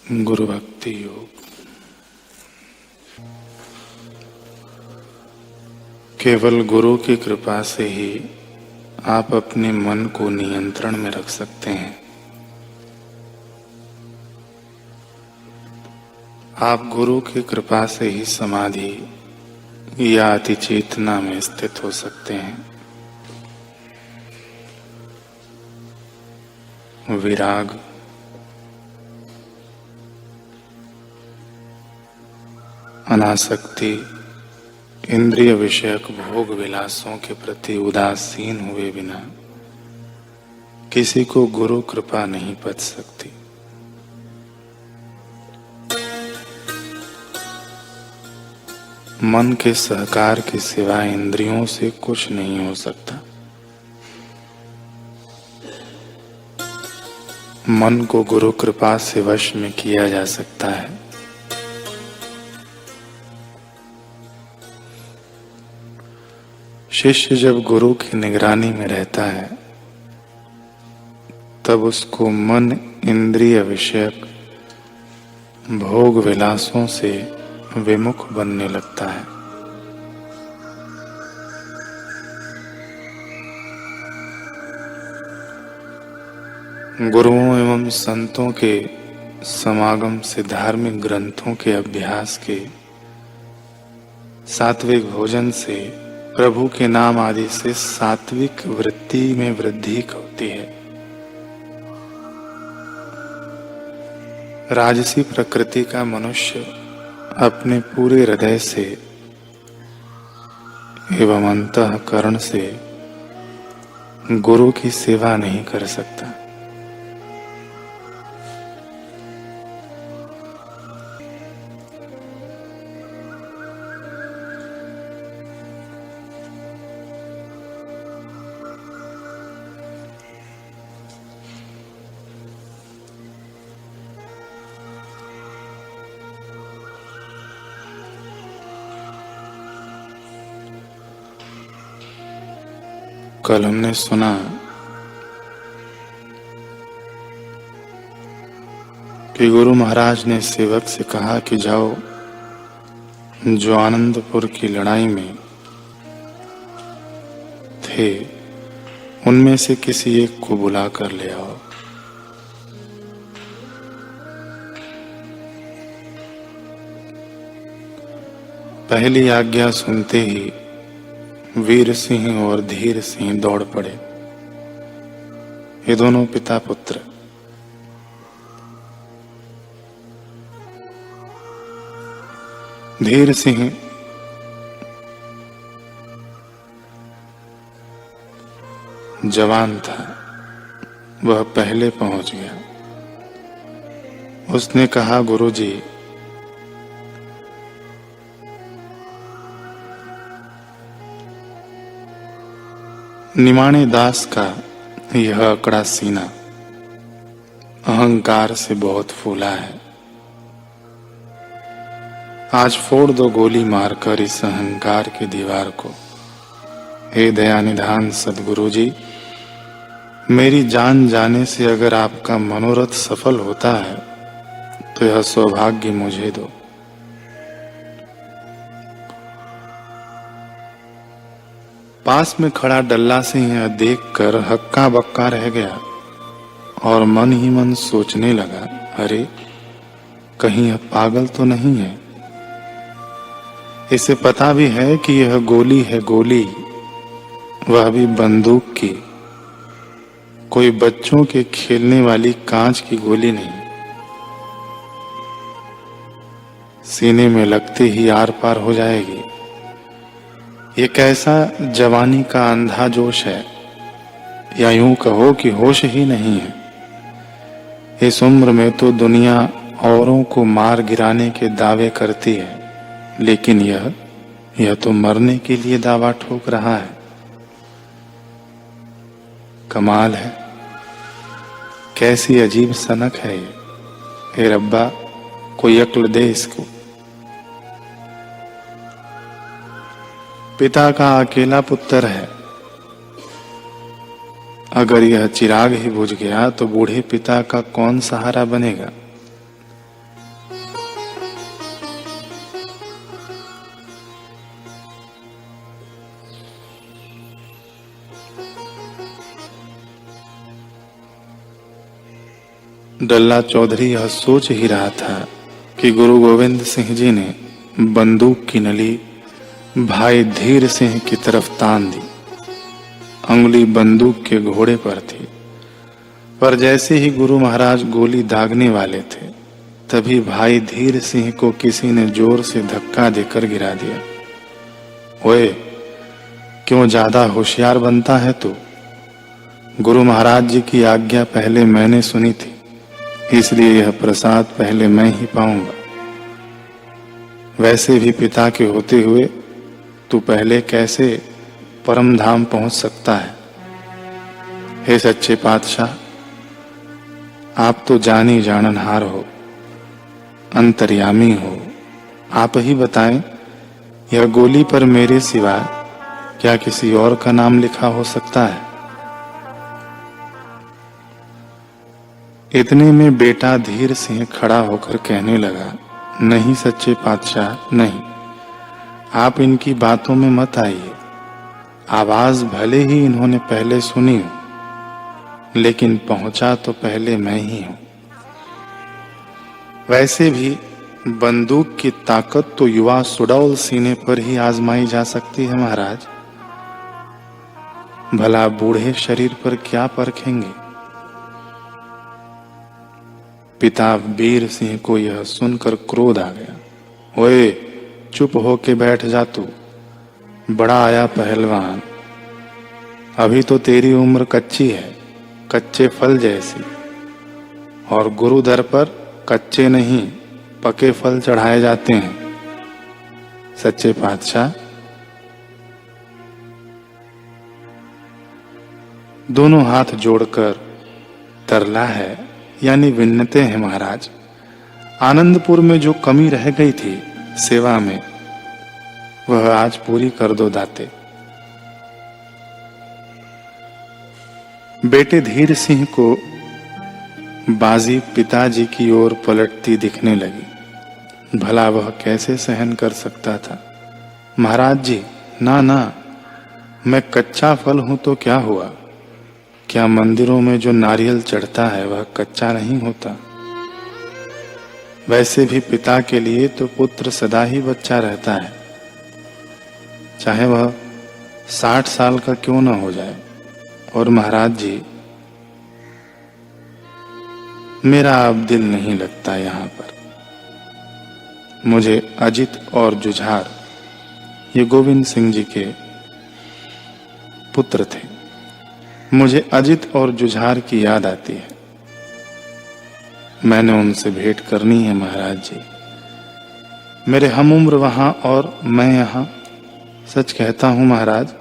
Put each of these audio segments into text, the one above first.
गुरु भक्ति योग। केवल गुरु की कृपा से ही आप अपने मन को नियंत्रण में रख सकते हैं। आप गुरु की कृपा से ही समाधि या अति चेतना में स्थित हो सकते हैं। विराग, अनासक्ति, इंद्रिय विषयक भोग विलासों के प्रति उदासीन हुए बिना किसी को गुरु कृपा नहीं पच सकती। मन के सहकार के सिवा इंद्रियों से कुछ नहीं हो सकता। मन को गुरु कृपा से वश में किया जा सकता है। शिष्य जब गुरु की निगरानी में रहता है तब उसको मन इंद्रिय विषयक भोग विलासों से विमुख बनने लगता है। गुरुओं एवं संतों के समागम से, धार्मिक ग्रंथों के अभ्यास के, सात्विक भोजन से, प्रभु के नाम आदि से सात्विक वृत्ति में वृद्धि होती है। राजसी प्रकृति का मनुष्य अपने पूरे हृदय से एवं अंतःकरण से गुरु की सेवा नहीं कर सकता। कल हमने सुना कि गुरु महाराज ने सेवक से कहा कि जाओ, जो आनंदपुर की लड़ाई में थे उनमें से किसी एक को बुला कर ले आओ। पहली आज्ञा सुनते ही वीर सिंह और धीर सिंह दौड़ पड़े। ये दोनों पिता पुत्र। धीर सिंह जवान था, वह पहले पहुंच गया। उसने कहा, गुरुजी, निमाणे दास का यह अकड़ा सीना अहंकार से बहुत फूला है। आज फोड़ दो गोली मारकर इस अहंकार की दीवार को। हे दया निधान सद्गुरु जी, मेरी जान जाने से अगर आपका मनोरथ सफल होता है तो यह सौभाग्य मुझे दो। पास में खड़ा डल्ला सिंह यह देखकर हक्का बक्का रह गया और मन ही मन सोचने लगा, अरे कहीं यह पागल तो नहीं है। इसे पता भी है कि यह गोली है गोली, वह भी बंदूक की, कोई बच्चों के खेलने वाली कांच की गोली नहीं। सीने में लगते ही आर पार हो जाएगी। ये कैसा जवानी का अंधा जोश है, या यूं कहो कि होश ही नहीं है। इस उम्र में तो दुनिया औरों को मार गिराने के दावे करती है, लेकिन यह तो मरने के लिए दावा ठोक रहा है। कमाल है, कैसी अजीब सनक है ये। हे रब्बा, कोई अक्ल दे इसको। पिता का अकेला पुत्र है, अगर यह चिराग ही बुझ गया तो बूढ़े पिता का कौन सहारा बनेगा। डल्ला चौधरी यह सोच ही रहा था कि गुरु गोविंद सिंह जी ने बंदूक की नली भाई धीर सिंह की तरफ तान दी। अंगुली बंदूक के घोड़े पर थी, पर जैसे ही गुरु महाराज गोली दागने वाले थे, तभी भाई धीर सिंह को किसी ने जोर से धक्का देकर गिरा दिया। ओए, क्यों ज्यादा होशियार बनता है तू? गुरु महाराज जी की आज्ञा पहले मैंने सुनी थी, इसलिए यह प्रसाद पहले मैं ही पाऊंगा। वैसे भी पिता के होते हुए तू पहले कैसे परम धाम पहुंच सकता है? हे सच्चे पातशाह, आप तो जानी जाननहार हो, अंतर्यामी हो। आप ही बताएं, यह गोली पर मेरे सिवा क्या किसी और का नाम लिखा हो सकता है? इतने में बेटा धीर सिंह खड़ा होकर कहने लगा, नहीं सच्चे पातशाह, नहीं, आप इनकी बातों में मत आइए। आवाज भले ही इन्होंने पहले सुनी हो, लेकिन पहुंचा तो पहले मैं ही हूं। वैसे भी बंदूक की ताकत तो युवा सुडौल सीने पर ही आजमाई जा सकती है महाराज। भला बूढ़े शरीर पर क्या परखेंगे? पिता वीर सिंह को यह सुनकर क्रोध आ गया। ओए, चुप होके बैठ जा तू, बड़ा आया पहलवान। अभी तो तेरी उम्र कच्ची है, कच्चे फल जैसी, और गुरु दर पर कच्चे नहीं पके फल चढ़ाए जाते हैं। सच्चे पातशाह, दोनों हाथ जोड़कर तरला है, यानी विन्नते हैं महाराज। आनंदपुर में जो कमी रह गई थी सेवा में, वह आज पूरी कर दो दाते। बेटे धीर सिंह को बाजी पिताजी की ओर पलटती दिखने लगी। भला वह कैसे सहन कर सकता था? महाराज जी, ना ना, मैं कच्चा फल हूं तो क्या हुआ? क्या मंदिरों में जो नारियल चढ़ता है वह कच्चा नहीं होता? वैसे भी पिता के लिए तो पुत्र सदा ही बच्चा रहता है, चाहे वह 60 साल का क्यों न हो जाए। और महाराज जी, मेरा अब दिल नहीं लगता यहाँ पर। मुझे अजित और जुझार, ये गोविंद सिंह जी के पुत्र थे, मुझे अजित और जुझार की याद आती है। मैंने उनसे भेंट करनी है महाराज जी। मेरे हम उम्र वहां और मैं यहाँ। सच कहता हूं महाराज,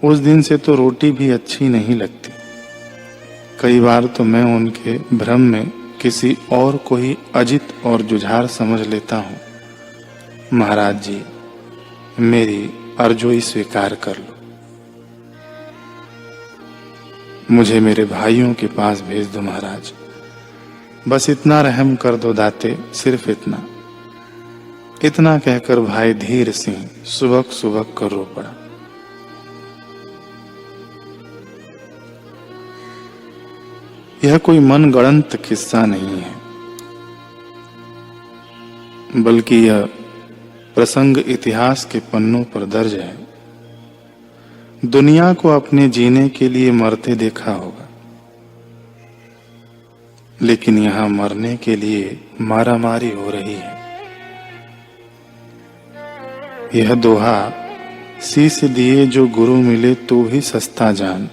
उस दिन से तो रोटी भी अच्छी नहीं लगती। कई बार तो मैं उनके भ्रम में किसी और को ही अजित और जुझार समझ लेता हूं। महाराज जी, मेरी अर्जोई स्वीकार कर लो। मुझे मेरे भाइयों के पास भेज दो महाराज। बस इतना रहम कर दो दाते, सिर्फ इतना। इतना कहकर भाई धीर सिंह सुबक सुबक कर रो पड़ा। यह कोई मनगढ़ंत किस्सा नहीं है, बल्कि यह प्रसंग इतिहास के पन्नों पर दर्ज है। दुनिया को अपने जीने के लिए मरते देखा होगा, लेकिन यहां मरने के लिए मारामारी हो रही है। यह दोहा, शीश दिए जो गुरु मिले तो भी सस्ता जान,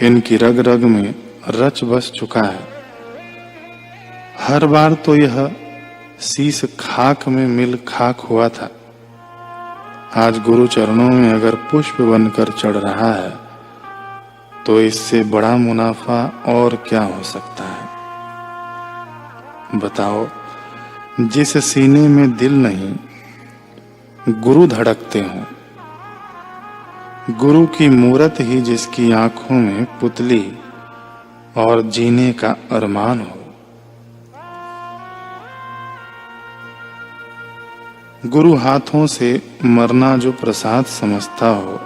इनकी रग रग में रच बस चुका है। हर बार तो यह शीश खाक में मिल खाक हुआ था, आज गुरु चरणों में अगर पुष्प बनकर चढ़ रहा है तो इससे बड़ा मुनाफा और क्या हो सकता है? बताओ, जिस सीने में दिल नहीं गुरु धड़कते हों, गुरु की मूरत ही जिसकी आंखों में पुतली और जीने का अरमान हो, गुरु हाथों से मरना जो प्रसाद समझता हो,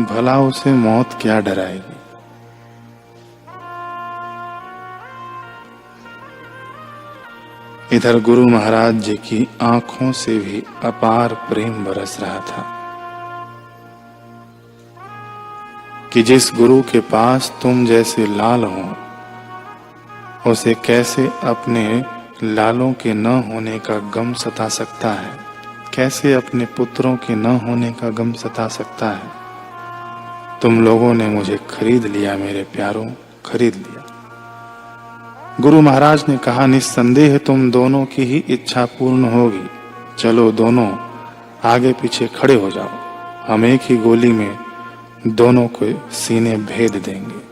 भला उसे मौत क्या डराएगी? इधर गुरु महाराज जी की आंखों से भी अपार प्रेम बरस रहा था कि जिस गुरु के पास तुम जैसे लाल हो, उसे कैसे अपने लालों के न होने का गम सता सकता है, कैसे अपने पुत्रों के न होने का गम सता सकता है। तुम लोगों ने मुझे खरीद लिया मेरे प्यारों, खरीद लिया। गुरु महाराज ने कहा, निस्संदेह तुम दोनों की ही इच्छा पूर्ण होगी। चलो दोनों आगे पीछे खड़े हो जाओ, हम एक ही गोली में दोनों को सीने भेद देंगे।